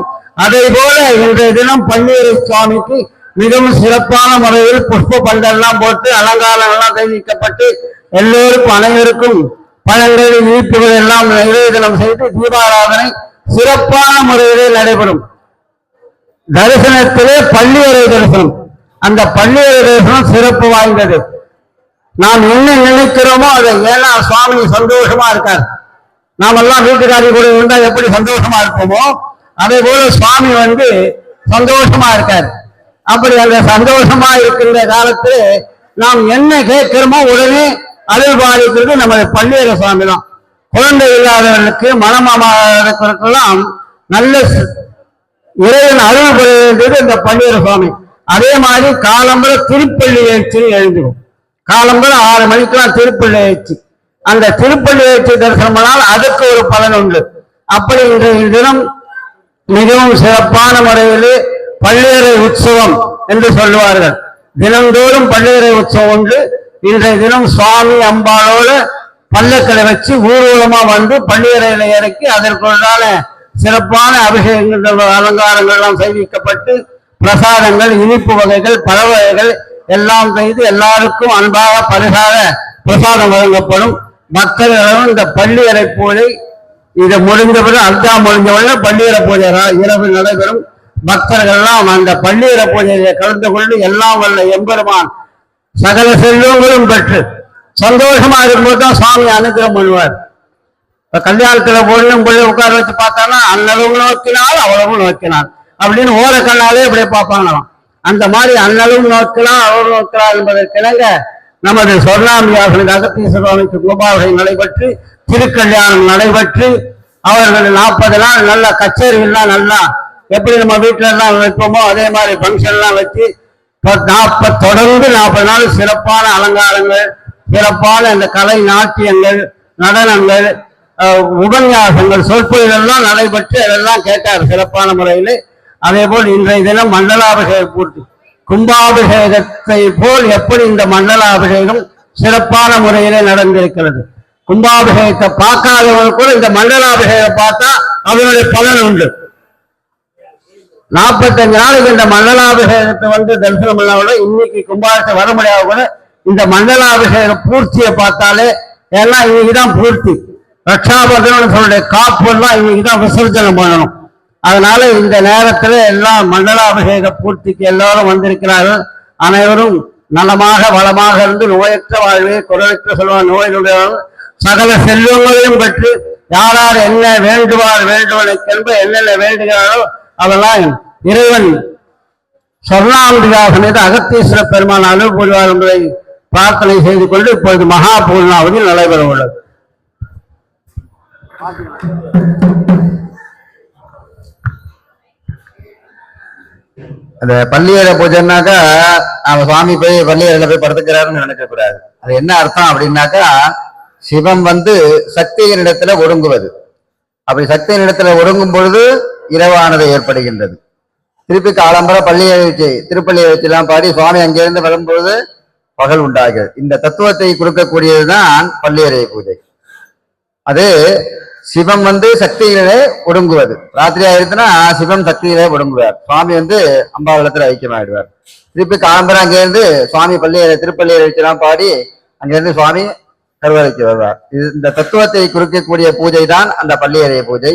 அதே போல இன்றைய தினம் பள்ளியறை சுவாமிக்கு மிகவும் சிறப்பான முறையில் புஷ்ப பண்டெல்லாம் போட்டு அலங்காரங்கள்லாம் தெரிவிக்கப்பட்டு எல்லோருக்கும் அனைவருக்கும் பழங்கள் இனிப்புகள் எல்லாம் நிவேதனம் செய்து தீபாராதனை சிறப்பான முறையிலே நடைபெறும். தரிசனத்திலே பள்ளியறை தரிசனம், அந்த பள்ளியறை தரிசனம் சிறப்பு வாய்ந்தது. நாம் என்ன நினைக்கிறோமோ அதை, ஏன்னா சுவாமி சந்தோஷமா இருக்கார். நாம் எல்லாம் வீட்டுக்காரி கூட இருந்தா எப்படி சந்தோஷமா இருப்போமோ அதே போல சுவாமி சந்தோஷமா இருக்கார். அப்படி அந்த சந்தோஷமா இருக்கின்ற காலத்தில் நாம் என்ன கேட்கிறோமோ உடனே அருள் பாலிக்கிறது நம்ம பள்ளியறை சுவாமி தான். குழந்தை இல்லாதவர்களுக்கு மனமாமாதவர்களுக்கெல்லாம் நல்ல இறைவன் அருள் பெற வேண்டியது இந்த பள்ளியறை சுவாமி. அதே மாதிரி காலம்பர திருப்பள்ளி எழுச்சி எழுந்துடும். காலம்பர 6 மணிக்கெல்லாம் திருப்பள்ளி எழுச்சி, அந்த திருப்பள்ளி எழுச்சி தரிசனம் பண்ணால் அதுக்கு ஒரு பலன் உண்டு. அப்படி இன்றைய தினம் மிகவும் சிறப்பான முறையில் பள்ளியறை உற்சவம் என்று சொல்லுவார்கள். தினந்தோறும் பள்ளியறை உற்சவம் உண்டு. இன்றைய தினம் சுவாமி அம்பாளோட பல்லக்களை வச்சு ஊர்வலமா பள்ளியறையில இறக்கி அதற்குள்ளான சிறப்பான அபிஷேகங்கள் அலங்காரங்கள் எல்லாம் செய்விக்கப்பட்டு பிரசாதங்கள் இனிப்பு வகைகள் பழ வகைகள் எல்லாம் செய்து எல்லாருக்கும் அன்பாக பரிசாக பிரசாதம் வழங்கப்படும். மக்களும் இந்த பள்ளியறை பூஜை இதை முடிந்தவுடன் அர்த்தா முடிஞ்சவுடன் பள்ளியறை பூஜை இரவு நடைபெறும். பக்தர்கள் எல்லாம் அந்த பள்ளியறை பூஜையில கலந்து கொண்டு எல்லாம் வல்ல எம்பெருமான் சகல செல்வங்களும் பெற்று சந்தோஷமா இருக்கும்போது தான் சுவாமி அனுகிரகம் பண்ணுவார். கல்யாணத்துல பொண்ணும் பிள்ளை உட்கார வச்சு பார்த்தாலும் அன்னளவு நோக்கினால் அவ்வளவு நோக்கினார் அப்படின்னு ஓர கண்ணாலே இப்படியே பார்ப்பாங்களாம். அந்த மாதிரி அன்னளவு நோக்கலாம் அவ்வளவு நோக்கலாம் என்பதற்கிணங்க நமது சொர்ணாமியாசனுக்கு அகத்தீஸ்வர சுவாமிக்கு கோபாலகம் நடைபெற்று திருக்கல்யாணம் நடைபெற்று அவர்கள் 40 நாள் நல்ல கச்சேரிகள்லாம் நல்லா எப்படி நம்ம வீட்டுல எல்லாம் வைப்போமோ அதே மாதிரி பங்கன் எல்லாம் வச்சு தொடர்ந்து 40 நாள் சிறப்பான அலங்காரங்கள் சிறப்பான இந்த கலை நாட்டியங்கள் நடனங்கள் உபன்யாசங்கள் சொற்பொழிகள் நடைபெற்று அதெல்லாம் கேட்டார் சிறப்பான முறையில். அதே போல் இன்றைய தினம் மண்டலாபிஷேக பூர்த்தி கும்பாபிஷேகத்தை போல் எப்படி இந்த மண்டலாபிஷேகம் சிறப்பான முறையிலே நடந்திருக்கிறது. கும்பாபிஷேகத்தை பார்க்காதவர்கள் கூட இந்த மண்டலாபிஷேகம் பார்த்தா அதனுடைய பலன் உண்டு. 45 நாளைக்கு இந்த மண்டலாபிஷேகத்தை தரிசனம் பண்ணாவிட இன்னைக்கு கும்பாபிஷேகம் வர முடியாத கூட இந்த மண்டலாபிஷேக பூர்த்தியை பார்த்தாலே, ஏன்னா இன்னைக்குதான் பூர்த்தி, ரக்ஷாபந்தன் சொல்ற காப்பு எல்லாம் இன்னைக்குதான் விசர்ஜனம் பண்ணணும். அதனால இந்த நேரத்துல எல்லாம் மண்டலாபிஷேக பூர்த்திக்கு எல்லாரும் வந்திருக்கிறார்கள். அனைவரும் நலமாக வளமாக இருந்து நோயற்ற வாழ்வே குரலற்ற சொல்வார் நோயினுடைய சகல செல்வங்களையும் பெற்று யார் யார் என்ன வேண்டுவதற்கென்ப என்னென்ன வேண்டுகிறாரோ அதெல்லாம் இறைவன் சொர்ணாம்பிகாசன் மீது அகத்தீஸ்வர பெருமான் அருள் புரிவார் என்பதை பிரார்த்தனை செய்து கொண்டு இப்பொழுது மகா பூர்ணாவதில் நடைபெற உள்ளது. அந்த பள்ளியறை பூஜைன்னாக்கா அவன் சுவாமி போய் பள்ளியறையில போய் படுத்துக்கிறாருன்னு நினைக்க கூடாது. அது என்ன அர்த்தம் அப்படின்னாக்கா, சிவம் சக்தியின் இடத்துல ஒடுங்குவது. அப்படி சக்தியின் இடத்துல ஒடுங்கும் பொழுது இரவானது ஏற்படுகின்றது. திருப்பி காலம்பர திருப்பள்ளி எழுச்சி எல்லாம் பாடி சுவாமி அங்கிருந்து வரும்பொழுது பகல் உண்டாகிறது. இந்த தத்துவத்தை கொடுக்கக்கூடியதுதான் பள்ளியறை பூஜை. அது சிவம் சக்தியிலே ஒடுங்குவது. ராத்திரி ஆயிடுச்சுன்னா சிவம் சக்தியிலே ஒடுங்குவார். சுவாமி அம்பாவளத்துல ஐக்கியமாயிடுவார். திருப்பி காலம்பரம் அங்கிருந்து சுவாமி திருப்பள்ளி எழுச்சிலாம் பாடி அங்கிருந்து சுவாமி கருவறைக்கு வருவார். இந்த தத்துவத்தை குறிக்கக்கூடிய பூஜை தான் அந்த பள்ளியறை பூஜை.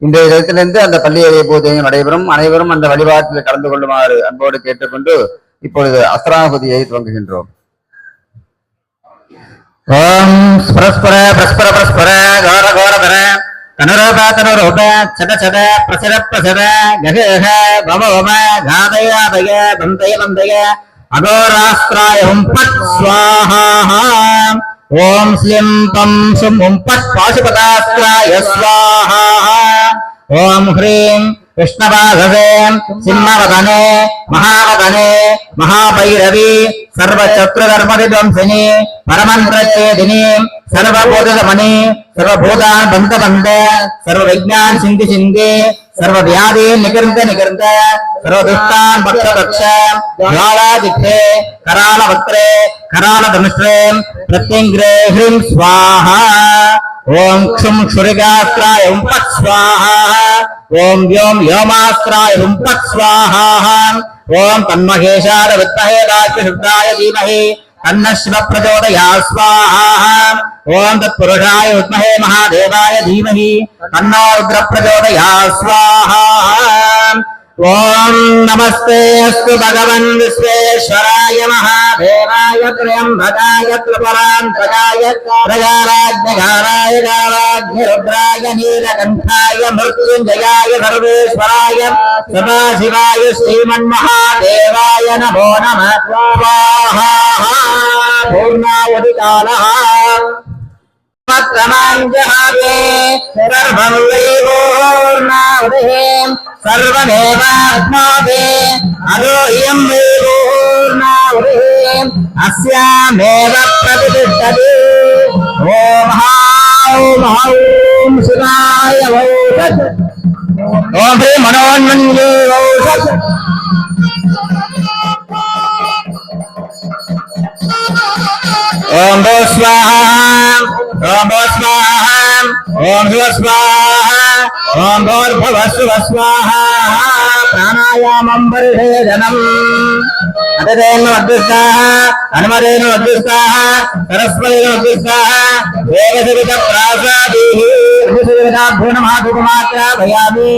இன்றைய தினத்திலிருந்து அந்த பள்ளியறை பூஜையும் நடைபெறும். அனைவரும் அந்த வழிபாட்டில் கலந்து கொள்ளுமாறு அன்போடு கேட்டுக்கொண்டு இப்பொழுது அஸ்திராகுதியை துவங்குகின்றோம். ஓம் ஸ்பரஸ்பர பிரஸ்பர பிரஸ்பர கௌர கௌரதர தனுரூப தனுரூப சத சத பிரசர பிரசர கக கக பவ பவ காதய காதய பந்தய பந்தய அகோராஸ்திராய பட் ஸ்வாஹா ஓம் ஸ்லிம் பம் சும் பட் பாசுபதாஸ்திராய ஸ்வாஹா ஓம் ஹ்ரீம் कृष्णवाधवे सिंहवदने महावदने महाभैरवी सर्वशत्रुधर्मविध्वंसिनी परमन्त्रच्छेदिनी सर्वभूतदमनी सर्वभूतान् बन्धबन्ध सर्वविज्ञान सिन्धि सिन्धि सर्वव्याधि निकृन्त निकृन्त सर्वदुष्टान् भक्ष भक्ष ज्वालादित्ये करालवक्त्रे करालधनुष्ट्रे प्रत्यङ्ग्रे ह्रीं स्वाहा ओम क्षुम क्षुरिगास्त्राय पट स्वाहा ओम व्योम व्योमास्त्राय पट स्वाहा ओम तन्महेशाय विद्महे राजशुद्धाय धीमहि तन्नः शिवः प्रचोदयात् स्वाहा ओम तत्पुरुषाय विद्महे महादेवाय धीमहि तन्नो रुद्रः प्रचोदयात् स्वाहा ओम नमस्ते अस्तु भगवन् विश्वेश्वराय महादेवाय त्र्यम्बकाय त्रिपुरान्तकाय प्रजाराज्ञकाराय कालाग्निरुद्राय नीलकण्ठाय मृत्युञ्जयाय सर्वेश्वराय सदाशिवाय श्रीमन्महादेवाय नमो नमः स्वाहा पूर्णावधिकालः पत्रमाञ्जहाते सर्वं वैपूर्णावधिः सर्वमेवात्मादे अदो इयं वैपूर्णावधिः अस्यामेव प्रतिष्ठति ॐ ॐ शिवाय वौषत् ॐ श्री मनोन्मन्ये वौषत् ओम भो स्वाहा ओम भो स्वाहा ओम शिव स्वाहा ओम भूर्भुव शिव स्वाहा प्राणायामं परिषेदनम् अतरेण अदृष्टाः हनुमरेण अदृष्टाः सरस्वतेन अदृष्टाः देवसवित प्रासादीः ऋषिविदाभ्यो नमः धूपमात्रा भयामि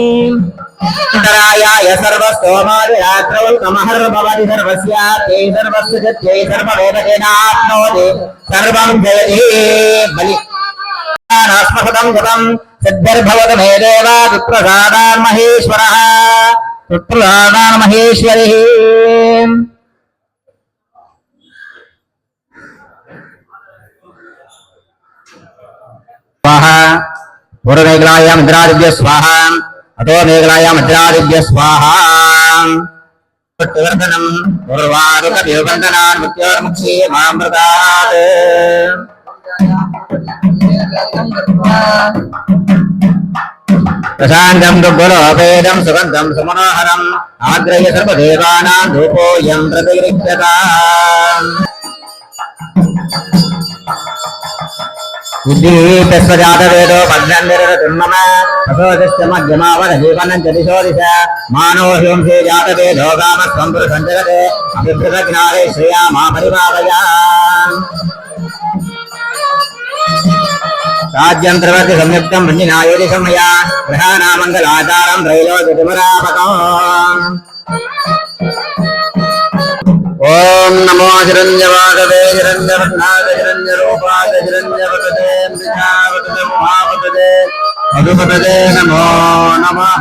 अंतरायाय सर्वस्तोमादिरात्रवल्कमहर भवति सर्वस्याते सर्वस्य जत्यै सर्ववेदतेनाप्नोति सर्वं जयति बलि नास्मसदं गतं सिद्धिर्भवतु मे देवा विप्रसादान् महेश्वरः विप्रसादान् महेश्वरिः स्वाहा पूर्वमेघलायां इन्द्रादिभ्यः स्वाहा अतो मेघलायां वज्रादिभ्यः स्वाहा वर्धनम् पूर्वारुकविवन्दनान् मृत्योर्मुक्षे मामृतात् प्रशान्तं दुर्गुणोपेदं सुगन्धं सुमनोहरम् आग्रह्य सर्वदेवानां धूपोऽयं प्रतिगृह्यताम् विद्युतस्वजातवेदो भद्रन्निरतुर्मम असोदश्च मध्यमावनजीवनं च दिशो दिश मानो हिंसे जातवेदो कामस्त्वं पुरुषं जगते अभिभृतज्ञाने श्रिया मा परिपालया राज्यं त्रिवर्ति संयुक्तं वृञ्जिनायोधि संमया ग्रहाणामङ्गलाचारं त्रैलोक्यतिमरापकम् ओम नमो हिरण्यवागवे हिरण्यवर्णाय हिरण्यरूपाय हिरण्यवदते मृषावदते उमावदते मधुपदते नमो नमः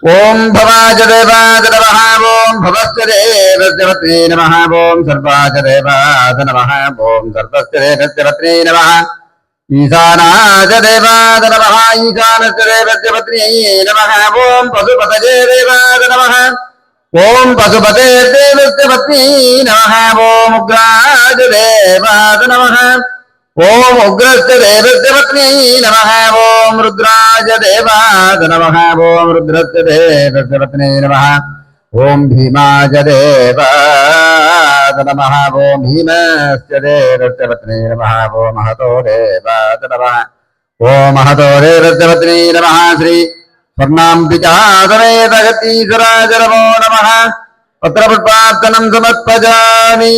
ओम भवाज देवाज नमः ओम भवस्य देवस्य नमः ओम सर्वाज देवाज नमः ओम सर्वस्य देवस्य नमः ईशानाज देवाज नमः ईशानस्य देवस्य नमः ओम पशुपतये देवाज नमः ओम पशुपते देवस्य नमः ओम उग्राज देवाज नमः ओम उग्रस्य देवस्य पत्नी नमः ओम रुद्राज देवाज नमः ओम रुद्रस्य देवस्य पत्नी नमः ओम भीमाज देवाज नमः ओम भीमस्य देवस्य पत्नी नमः ओम महतो देवाज नमः ओम महतो देवस्य पत्नी नमः श्री स्वर्णाम्बिका समेत गतीसुराज नमो नमः पत्रपुष्पार्चनं समर्पयामि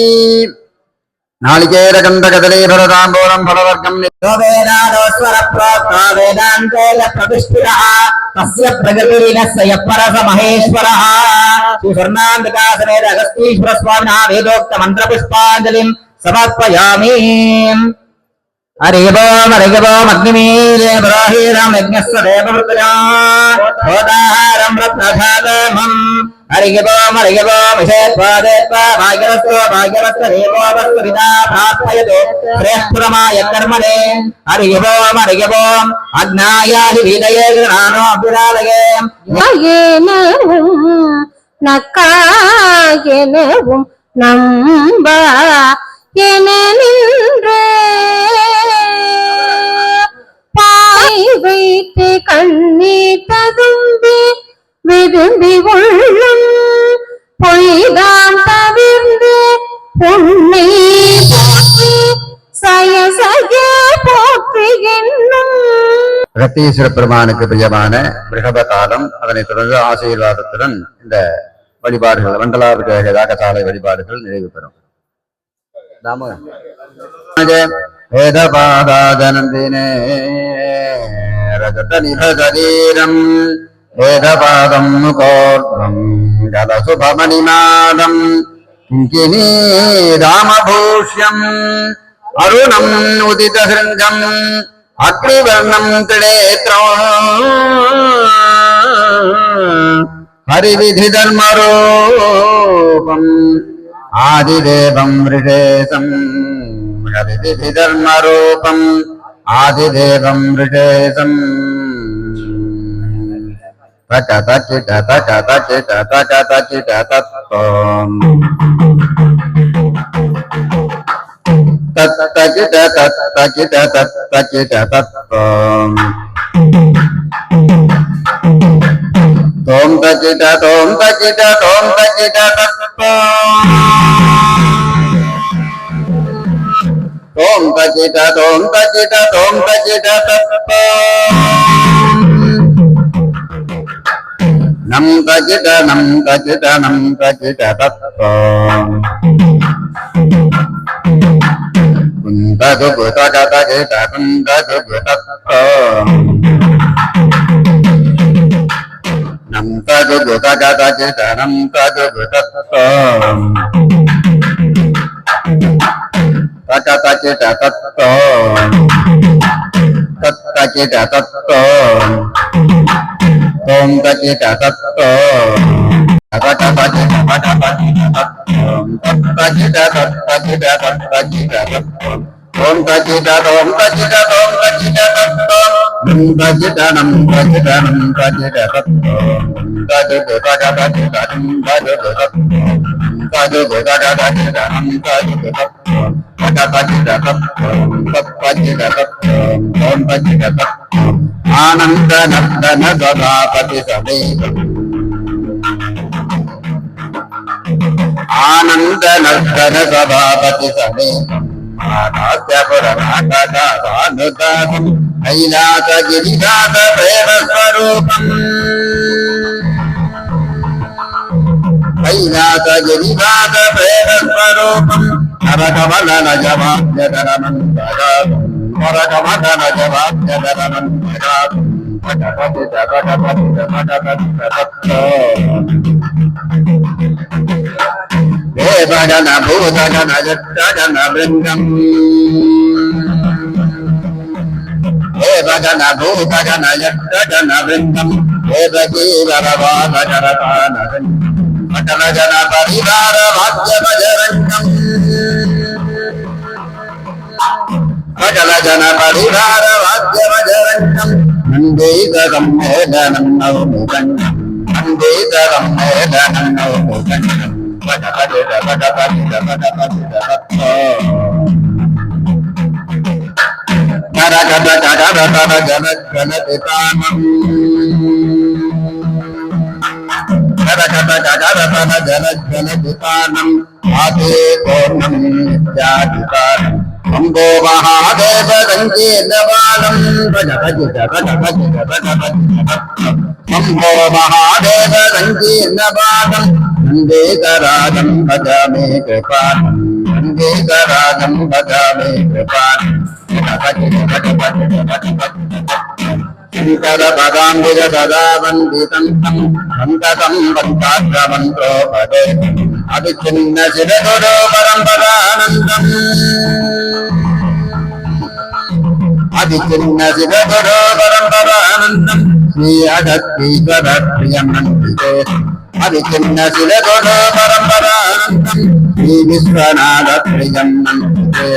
நாளிகேர கந்த கதலி பரதாம்பூரம் பலவர்க்கம் வேதாதோஸ்வர ப்ரோக்தோ வேதாந்தேன பிரதிஷ்டிதः தஸ்ய பிரகதிரீனஸ்ய யப்பரச மகேஸ்வரः ஸ்ரீ ஸ்வர்ணாம்பிகாசமேத அகஸ்தீஸ்வர ஸ்வாமினः வேதோக்த மந்திர புஷ்பாஞ்சலிம் சமர்ப்பயாமி. ஹரிவோம் அக்னிமீலே புரோஹீரம் யஜ்ஞஸ்ய தேவவృతஜாதாரம் ரத்னசாதமம். ஹரிவோம் விஷேத்வாதேத்வா பாக்யவஸ்து பாக்யவஸ்து தேவோவஸ்துரிதா பிராப்யதோ ஸ்ரேஷ்ఠுரமாய கர்மணே. ஹரிவோம் அக்னாயாதி வீதயே கிருணானோ அபிராலயே. எனவும் நக்காயெனவும் நம்ப என நின்று பாய் வைத்து கண்ணீர் ததும்பி விரும்பி உள்ளும் பொய்தான் தவிர்ந்து உன்னை போற்றி சய போற்றி என்னும். பிரகதீஸ்வர பெருமானுக்கு பிரியமான பிருகபகாலம், அதனைத் தொடர்ந்து ஆசீர்வாதத்துடன் இந்த வழிபாடுகள் மண்டலாபிஷேக யாகசாலை வழிபாடுகள் நிறைவு பெறும். வேதபாதாஜனந்தினே ரஜத நிபதரீரம் வேதபாதம் முகோர்வம் கலசுபமணிநாதம் கிங்கினீ ராமபூஷ்யம் அருணம் உதித சிருங்கம் அக்னிவர்ணம் திரேத்ரம் ஹரிவிதி தர்மரூபம் ஆதிதேவம் ரிஷேசம் ஹரிவிதி தர்மரூபம் ஆதிதேவம் ரிஷேசம். தக தகிட தக தகிட தக தகிட தத்தோம் தத்தகிட தத்தகிட தத்தகிட தத்தோம் தோம் தகிட தோம் தகிட தோம் தகிட தத்தோம் தோம் தகிட தோம் தகிட தோம் தகிட தத்தோம் நம் தகிட நம் தகிட நம் தகிட தத்தோம் குந்தகு தக தகிட குந்தகு தத்தோம் நம் தகு தக தகிட நம் தகு தத்தோம் தக தகிட தத்தோம் தத்தகிட தத்தோம் தோம் தகிட தத்தோம் தக தகிட தக தகிட தத்தோம் தத்தகிட தத்தகிட தத்தகிட தத்தோம் ஓம் தகிட தோம் தகிட தோம் தகிட தத்தோம் நம் தகிட நம் தகிட நம் தகிட தத்தோம் தகு தக தகிட நம் தகு தத்தோம் தகு தக தகிட நம் தகு தத்தோம் தக தகிட தத்தோம் தத்தகிட தத்தோம் தோம் தகிட தத்தோம் ஆனந்த நர்தன சதாபதி சமேதம் ஆனந்த நர்தன சபாபதி சமேதம் ஆனாத்யபுரநாடகானுதானம் கைலாசகிரிநாத பிரேமஸ்வரூபம் கைலாசகிரிநாத பிரேமஸ்வரூபம் நரகமலனஜமாத்யதரமம் பகாதம் நரகமலனஜமாத்யதரமம் பகாதம் பகபதி பகபதி பகபதி தேவகன பூதகன ஜட்டகன பிருங்கம் தேவகன பூதகன ஜட்டகன பிருங்கம் தேவகீவரவாதகரதான மகனஜன பரிவார வாத்தியமஜரங்கம் மகனஜன பரிவார வாத்தியமஜரங்கம் நந்தேதரம் மேதனம் நவமுகங்கம் நந்தேதரம் மேதனம் நவமுகங்கம் அம்போ மகாதேவ சங்கீர்ணபாலம் அம்போ மகாதேவ சங்கீர்ணபாலம் நந்தேதராஜம் பஜமே கிருபாலம் वेदराजं भजामि कृपान् शङ्करपदाम्बुज सदा वन्दितं तं सन्ततं वन्दाग्रमन्त्रोपदे अभिचिन्न शिरगुरो परम्परानन्दम् अभिचिन्न शिरगुरो परम्परानन्दम् श्री अगस्तीश्वर प्रियमन्दिते अभिचिन्न शिरगुरो परम्परानन्दम् श्री विश्वनाथ प्रियमन्दिते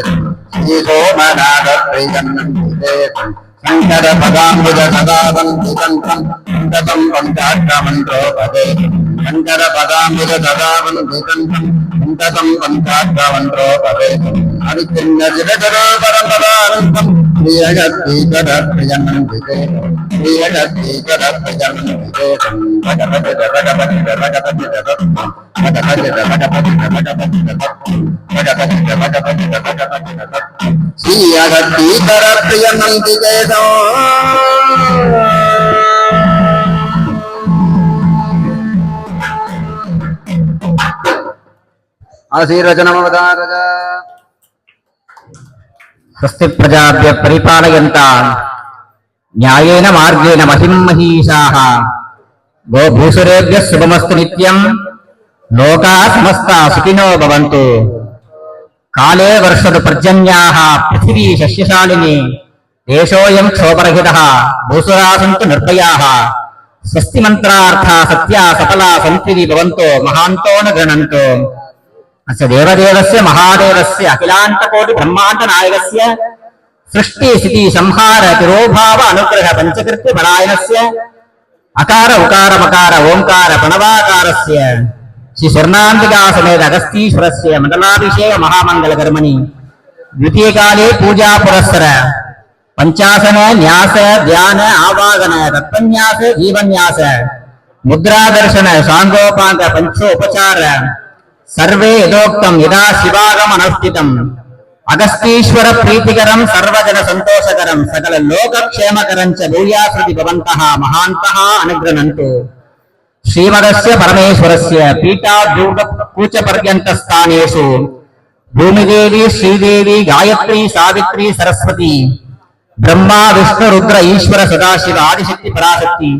श्री सोमनाथ प्रियमन्दिते शंकर पदाम्बुज सदा वन्दितं तं सन्ततं पञ्चाक्षरमन्त्रोपदे शंकर पदाम्बुज सदा वन्दितं तं सन्ततं पञ्चाक्षरमन्त्रोपदे अभिचिन्न शिरगुरो परम्परानन्दम् श्री अगस्तीश्वर प्रियमन्दिते श्री अगस्तीश्वर प्रियमन्दिते भगवति भगवति भगवति श्री अगस्तीश्वर प्रियमन्दिते आशीर्वचनमवतारज स्वस्ति प्रजाभ्य परिपालयन्ताम् न्यायेन मार्गेण महिमहीषाः गोभूसुरेभ्यः शुभमस्तु नित्यम् लोकाः समस्ताः सुखिनो भवन्तु काले वर्षतु पर्जन्याः पृथिवी शस्यशालिनी देशोऽयं क्षोभरहितः भूसुराः सन्तु निर्भयाः स्वस्ति मन्त्रार्थाः सत्या सफला सन्त्विति भवन्तो महान्तो न गृह्णन्तु अस्य देवदेवस्य महादेवस्य अखिलाण्डकोटि ब्रह्माण्डनायकस्य सृष्टि स्थिति संहार तिरोभाव अनुग्रह पंचकृत्य परायणस्य अकार उकार मकार ओंकार प्रणवाकारस्य श्री स्वर्णांबिका समेत अगस्तीश्वरस्य मंडलाभिषेक महामंगल कर्मणि द्वितीय काले पूजा पुरस्सर पंचासन न्यास ध्यान आवाहन तत्पन्यास जीवन्यास मुद्रा दर्शन सांगोपांग पंचोपचार सर्वे यथोक्तम यदा शिवागम अनुष्ठितम् अगस्तीश्वर प्रीतिकरं सर्वजन संतोषकरं सकल लोकक्षेमकरं च भूयासृति भवन्तः महान्तः अनुगृह्णन्तु श्रीमदस्य परमेश्वरस्य पीठाद्यूढ कूचपर्यन्तस्थानेषु भूमिदेवी श्रीदेवी गायत्री सावित्री सरस्वती ब्रह्मा विष्णु रुद्र ईश्वर सदाशिव आदिशक्ति पराशक्ति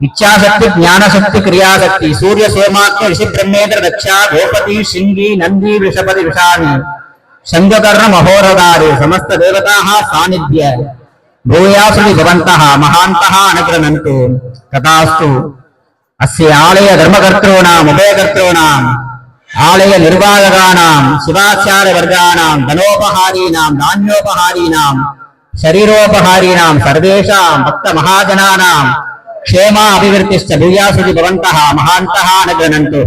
इच्छाशक्ति ज्ञानशक्ति क्रियाशक्ति सूर्य सोमाख्य ऋषि ब्रह्मेंद्र दक्षा गोपति सिंगी नंदी वृषपति विषाणी शंखकर्ण महोरधारे समस्त देवताः सानिध्य भूयासुति भवन्तः महान्तः अनुगृह्णन्तु तथास्तु अस्य आलय धर्मकर्तॄणाम् उभयकर्तॄणाम् आलय निर्वाहकानां शिवाचार्यवर्गाणां धनोपहारीणां धान्योपहारीणां शरीरोपहारीणां सर्वेषां भक्तमहाजनानां क्षेमा अभिवृद्धिश्च भूयासुति भवन्तः महान्तः अनुगृह्णन्तु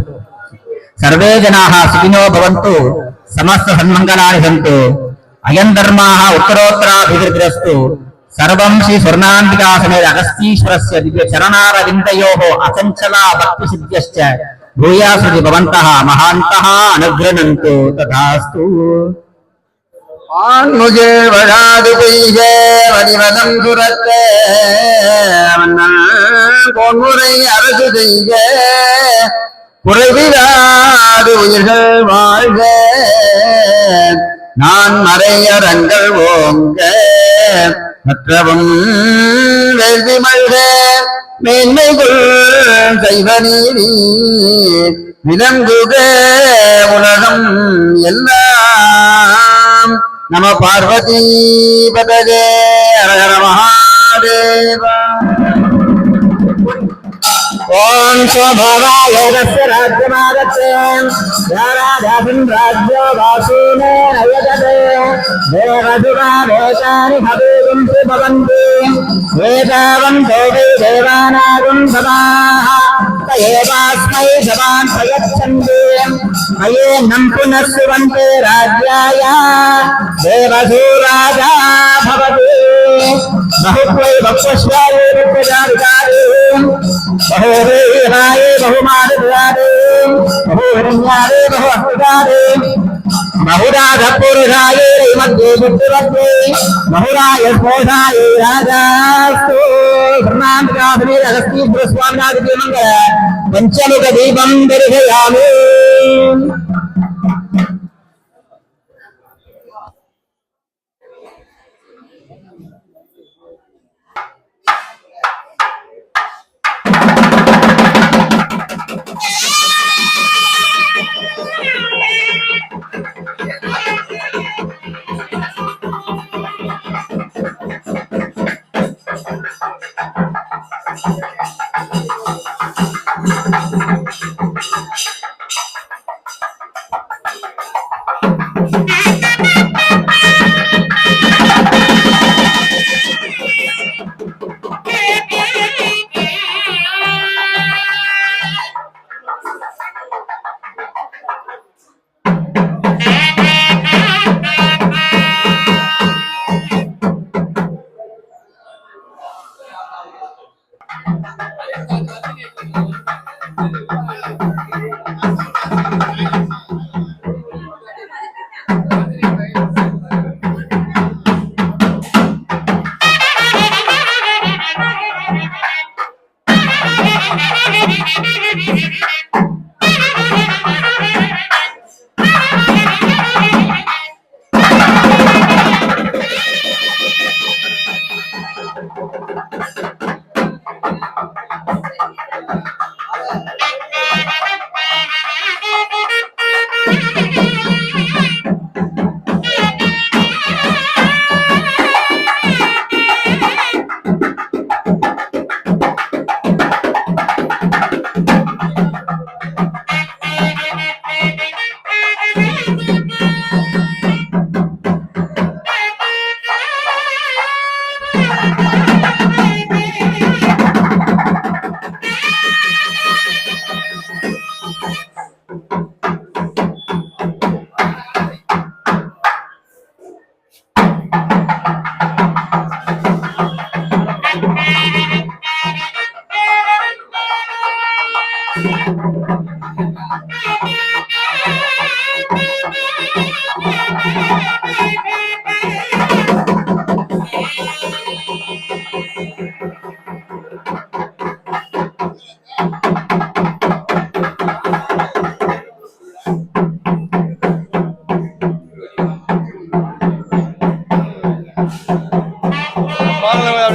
सर्वे जनाः सुखिनो भवन्तु समस्त सन्मंगलानि सन्तु अयं धर्माः उत्तरोत्तराभिवृद्धिरस्तु सर्वं श्री स्वर्णांबिका समेत अगस्तीश्वरस्य दिव्य चरणारविन्दयोः अचञ्चला भक्तिसिद्ध्यश्च भूयासुति भवन्तः महान्तः अनुगृह्णन्तु तथास्तु मुझे वजादिपैहे वरिवदं सुरते பொன்முறை அரசு செய்க குறைவிலாது உயிர்கள் வாழ்க நான் மறையரங்கள் ஓங்க மற்றவும் வேள்வி மல்க மேன்மைகள் செய்வ நீதி விளங்குக உலகம் எல்லாம் நம பார்வதி பதகே ஹர மகாதேவா ओम स्वभावाय यस्य राज्यमागच्छे राजाधिं राज्यो वासूने अयजते देवदुरा वेदानि भवेयुं भवन्ति वेदावन्तो वै देवानागुं भवाः तयेवास्मै भवान् प्रयच्छन्ति मयेनं पुनः सुवन्ते राज्याय देवसूराजा भवति बहुत्वै भक्ष्याये विप्रजारिकारे बहुवीराये बहुमानदारे बहुहिरण्यारे बहुअस्तारे बहुराधपुरुषाये मध्ये बुद्धिवत्ते बहुराय स्पोषाये राजास्तु ब्रह्मांडकाधने अगस्तीश्वर स्वामिनाथ मंगल पंचमुख दीपं दर्शयामि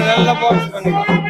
நல்லா பாக்ஸ் பண்ணிக்கலாம்.